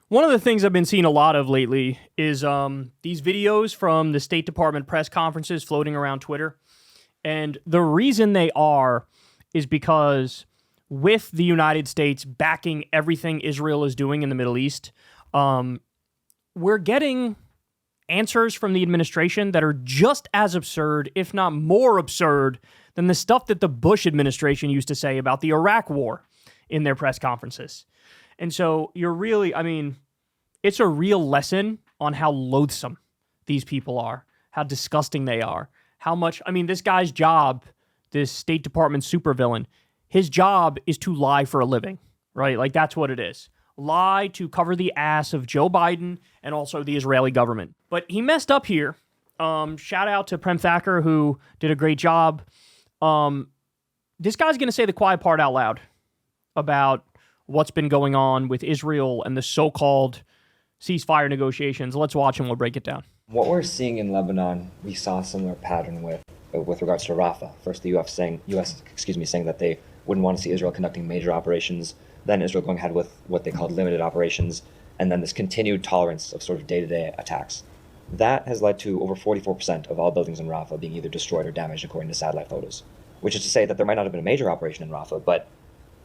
One of the things I've been seeing a lot of lately is these videos from the State Department press conferences floating around Twitter. And the reason they are is because with the United States backing everything Israel is doing in the Middle East, we're getting answers from the administration that are just as absurd, if not more absurd, than the stuff that the Bush administration used to say about the Iraq war in their press conferences. And so it's a real lesson on how loathsome these people are, how disgusting they are, how much, this guy's job, this State Department supervillain, his job is to lie for a living, right? Like, that's what it is. Lie to cover the ass of Joe Biden and also the Israeli government. But he messed up here. Shout out to Prem Thacker, who did a great job. This guy's going to say the quiet part out loud about what's been going on with Israel and the so-called ceasefire negotiations. Let's watch and we'll break it down. What we're seeing in Lebanon, we saw a similar pattern with regards to Rafah. First, the U.S. saying that they wouldn't want to see Israel conducting major operations, then Israel going ahead with what they called limited operations, and then this continued tolerance of sort of day-to-day attacks. That has led to over 44% of all buildings in Rafah being either destroyed or damaged, according to satellite photos, which is to say that there might not have been a major operation in Rafah, but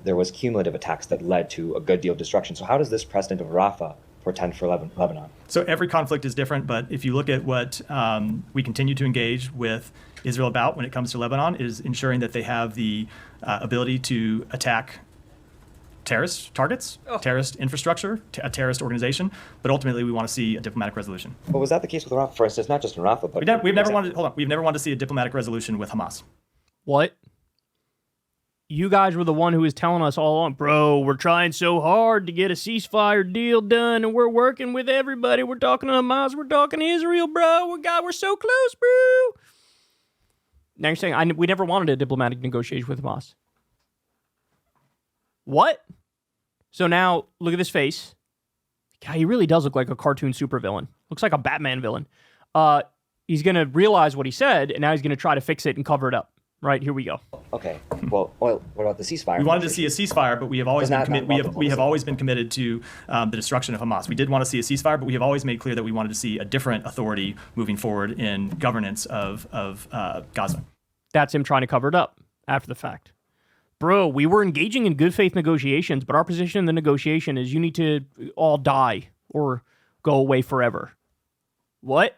there was cumulative attacks that led to a good deal of destruction. So how does this precedent of Rafah portend for Lebanon? So every conflict is different, but if you look at what we continue to engage with Israel about when it comes to Lebanon is ensuring that they have the ability to attack terrorist targets, terrorist infrastructure, a terrorist organization, but ultimately we want to see a diplomatic resolution. But was that the case with Rafah? For instance, not just in Rafah, but we've never wanted to see a diplomatic resolution with Hamas. What? You guys were the one who was telling us all along, bro, we're trying so hard to get a ceasefire deal done, and we're working with everybody. We're talking to Hamas, we're talking to Israel, bro. We're so close, bro. Now you're saying we never wanted a diplomatic negotiation with Hamas. What? So now, look at this face. God, he really does look like a cartoon supervillain. Looks like a Batman villain. He's going to realize what he said, and now he's going to try to fix it and cover it up. Right, here we go. Okay. Well, what about the ceasefire? We wanted to see a ceasefire, but we have always been committed to the destruction of Hamas. We did want to see a ceasefire, but we have always made clear that we wanted to see a different authority moving forward in governance of Gaza. That's him trying to cover it up after the fact. Bro, we were engaging in good faith negotiations, but our position in the negotiation is you need to all die or go away forever. What?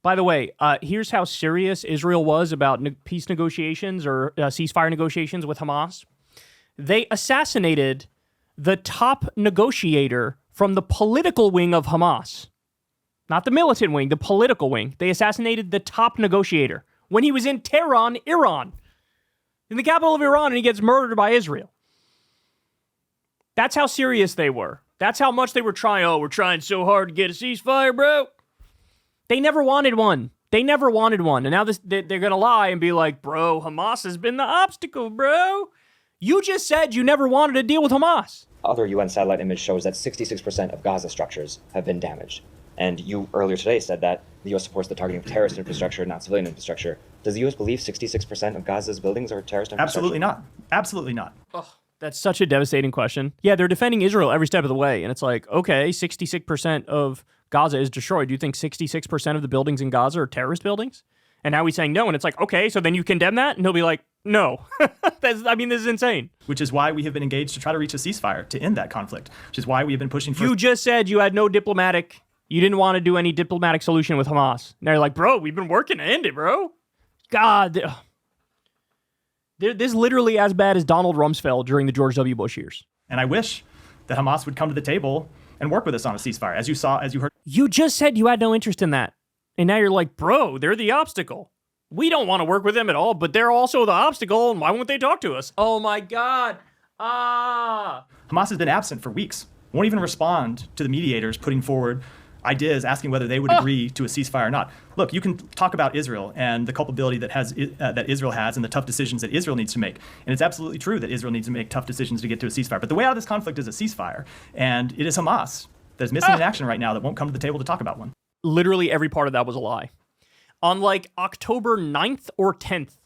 By the way, here's how serious Israel was about peace negotiations or ceasefire negotiations with Hamas. They assassinated the top negotiator from the political wing of Hamas. Not the militant wing, the political wing. They assassinated the top negotiator when he was in Tehran, Iran. In the capital of Iran, and he gets murdered by Israel. That's how serious they were. That's how much they were trying. Oh, we're trying so hard to get a ceasefire, bro. They never wanted one. And now they're going to lie and be like, bro, Hamas has been the obstacle, bro. You just said you never wanted to deal with Hamas. Other UN satellite image shows that 66% of Gaza structures have been damaged. And you earlier today said that the U.S. supports the targeting of terrorist infrastructure, not civilian infrastructure. Does the U.S. believe 66% of Gaza's buildings are terrorist infrastructure? Absolutely not. Absolutely not. Oh, that's such a devastating question. Yeah, they're defending Israel every step of the way. And it's like, okay, 66% of Gaza is destroyed. Do you think 66% of the buildings in Gaza are terrorist buildings? And now he's saying no. And it's like, okay, so then you condemn that? And he'll be like, no. This is insane. Which is why we have been engaged to try to reach a ceasefire to end that conflict, which is why we have been pushing for... You just said you had no diplomatic... You didn't want to do any diplomatic solution with Hamas. And they're like, bro, we've been working to end it, bro. God. This is literally as bad as Donald Rumsfeld during the George W. Bush years. And I wish that Hamas would come to the table and work with us on a ceasefire, as you heard. You just said you had no interest in that. And now you're like, bro, they're the obstacle. We don't want to work with them at all, but they're also the obstacle, and why won't they talk to us? Oh my God. Hamas has been absent for weeks. Won't even respond to the mediators putting forward ideas asking whether they would agree to a ceasefire or not. Look, you can talk about Israel and the culpability that Israel has and the tough decisions that Israel needs to make. And it's absolutely true that Israel needs to make tough decisions to get to a ceasefire. But the way out of this conflict is a ceasefire. And it is Hamas that's missing in action right now that won't come to the table to talk about one. Literally every part of that was a lie. On like October 9th or 10th,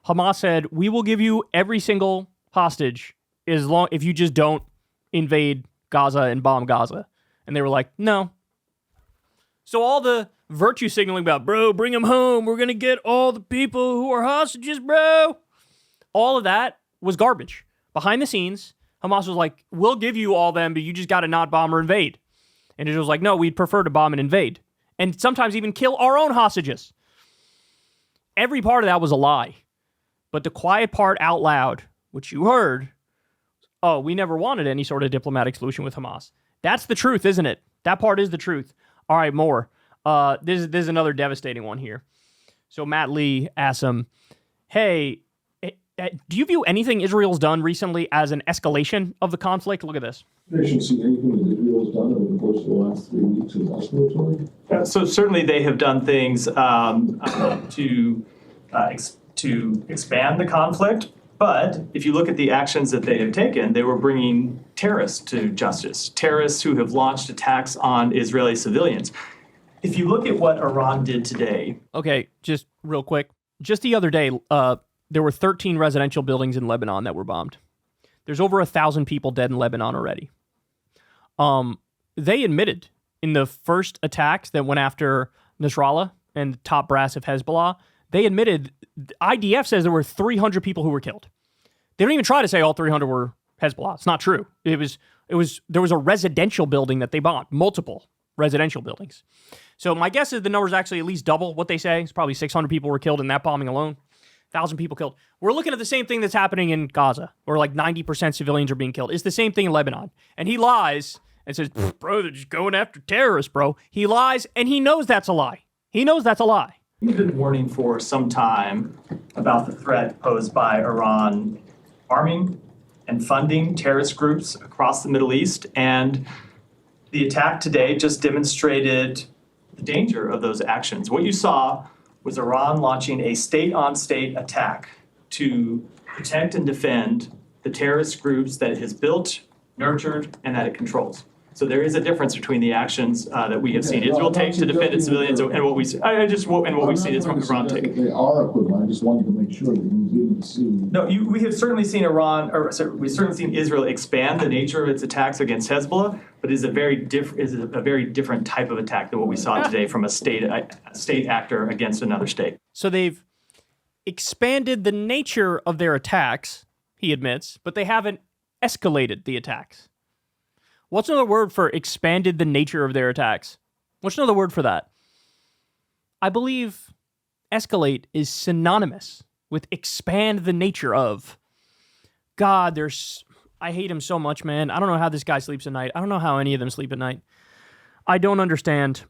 Hamas said, we will give you every single hostage if you just don't invade Gaza and bomb Gaza? And they were like, no. So all the virtue signaling about, bro, bring them home. We're going to get all the people who are hostages, bro. All of that was garbage. Behind the scenes, Hamas was like, we'll give you all them, but you just got to not bomb or invade. And Israel's like, no, we'd prefer to bomb and invade. And sometimes even kill our own hostages. Every part of that was a lie. But the quiet part out loud, which you heard, oh, we never wanted any sort of diplomatic solution with Hamas. That's the truth, isn't it? That part is the truth. All right, more. This is another devastating one here. So Matt Lee asks him, hey, do you view anything Israel's done recently as an escalation of the conflict? Look at this. They should see anything that Israel's done over the course of the last 3 weeks as escalatory. So certainly they have done things to expand the conflict. But if you look at the actions that they have taken, they were bringing terrorists to justice, terrorists who have launched attacks on Israeli civilians. If you look at what Iran did today. Okay, just real quick. Just the other day, there were 13 residential buildings in Lebanon that were bombed. There's over 1,000 people dead in Lebanon already. They admitted in the first attacks that went after Nasrallah and the top brass of Hezbollah, they admitted, IDF says there were 300 people who were killed. They don't even try to say all 300 were Hezbollah. It's not true. There was a residential building that they bombed, multiple residential buildings. So my guess is the number is actually at least double what they say. It's probably 600 people were killed in that bombing alone. 1,000 people killed. We're looking at the same thing that's happening in Gaza, where like 90% civilians are being killed. It's the same thing in Lebanon. And he lies and says, bro, they're just going after terrorists, bro. He lies, and he knows that's a lie. He knows that's a lie. We've been warning for some time about the threat posed by Iran arming and funding terrorist groups across the Middle East. And the attack today just demonstrated the danger of those actions. What you saw was Iran launching a state-on-state attack to protect and defend the terrorist groups that it has built, nurtured, and that it controls. So there is a difference between the actions that we have seen Israel take to defend its civilians and what we see. What we've seen is Iran take. They are equivalent. I just wanted to make sure that you didn't see. No, we have certainly seen we've certainly seen Israel expand the nature of its attacks against Hezbollah, but it is a very different type of attack than what we saw today from a state actor against another state. So they've expanded the nature of their attacks, he admits, but they haven't escalated the attacks. What's another word for expanded the nature of their attacks? What's another word for that? I believe escalate is synonymous with expand the nature of. God, I hate him so much, man. I don't know how this guy sleeps at night. I don't know how any of them sleep at night. I don't understand.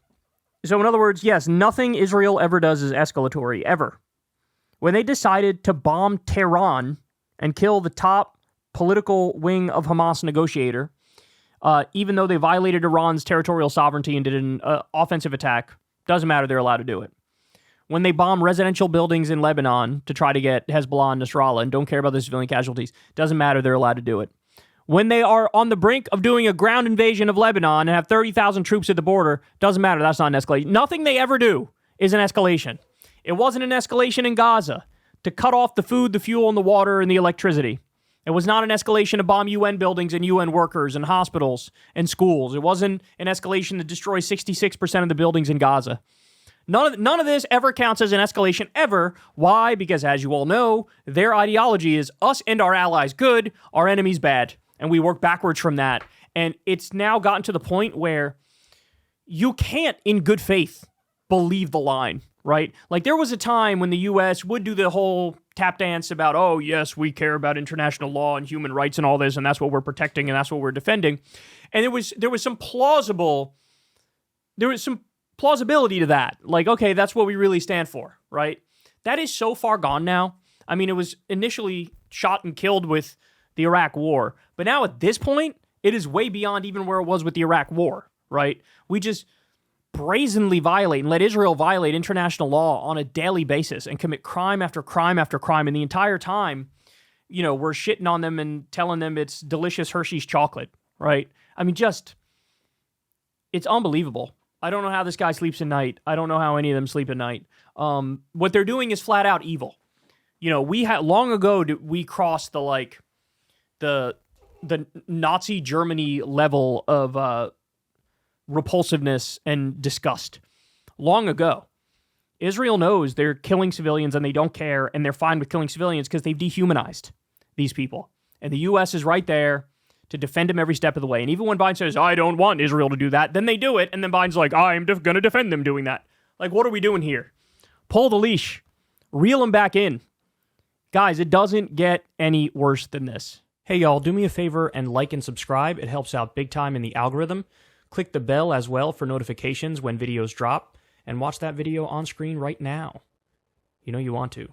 So in other words, yes, nothing Israel ever does is escalatory, ever. When they decided to bomb Tehran and kill the top political wing of Hamas negotiator, even though they violated Iran's territorial sovereignty and did an offensive attack, doesn't matter, they're allowed to do it. When they bomb residential buildings in Lebanon to try to get Hezbollah and Nasrallah and don't care about the civilian casualties, doesn't matter, they're allowed to do it. When they are on the brink of doing a ground invasion of Lebanon and have 30,000 troops at the border, doesn't matter, that's not an escalation. Nothing they ever do is an escalation. It wasn't an escalation in Gaza to cut off the food, the fuel, and the water and the electricity. It was not an escalation to bomb UN buildings and UN workers and hospitals and schools. It wasn't an escalation to destroy 66% of the buildings in Gaza. None of this ever counts as an escalation, ever. Why? Because as you all know, their ideology is us and our allies good, our enemies bad. And we work backwards from that. And it's now gotten to the point where you can't, in good faith, believe the line, right? Like there was a time when the U.S. would do the whole tap dance about, oh, yes, we care about international law and human rights and all this, and that's what we're protecting and that's what we're defending. And there was some plausibility to that. Like, okay, that's what we really stand for, right? That is so far gone now. I mean, it was initially shot and killed with the Iraq War, but now at this point, it is way beyond even where it was with the Iraq War, right? We just brazenly violate and let Israel violate international law on a daily basis and commit crime after crime after crime. And the entire time, we're shitting on them and telling them it's delicious Hershey's chocolate, right? I mean, it's unbelievable. I don't know how this guy sleeps at night. I don't know how any of them sleep at night. What they're doing is flat out evil. We had long ago we crossed the the Nazi Germany level of repulsiveness and disgust long ago. Israel knows they're killing civilians and they don't care, and they're fine with killing civilians because they've dehumanized these people. And the U.S. is right there to defend them every step of the way. And even when Biden says, I don't want Israel to do that, then they do it, and then Biden's like, I'm going to defend them doing that. Like, what are we doing here? Pull the leash. Reel them back in. Guys, it doesn't get any worse than this. Hey, y'all, do me a favor and like and subscribe. It helps out big time in the algorithm. Click the bell as well for notifications when videos drop, and watch that video on screen right now. You know you want to.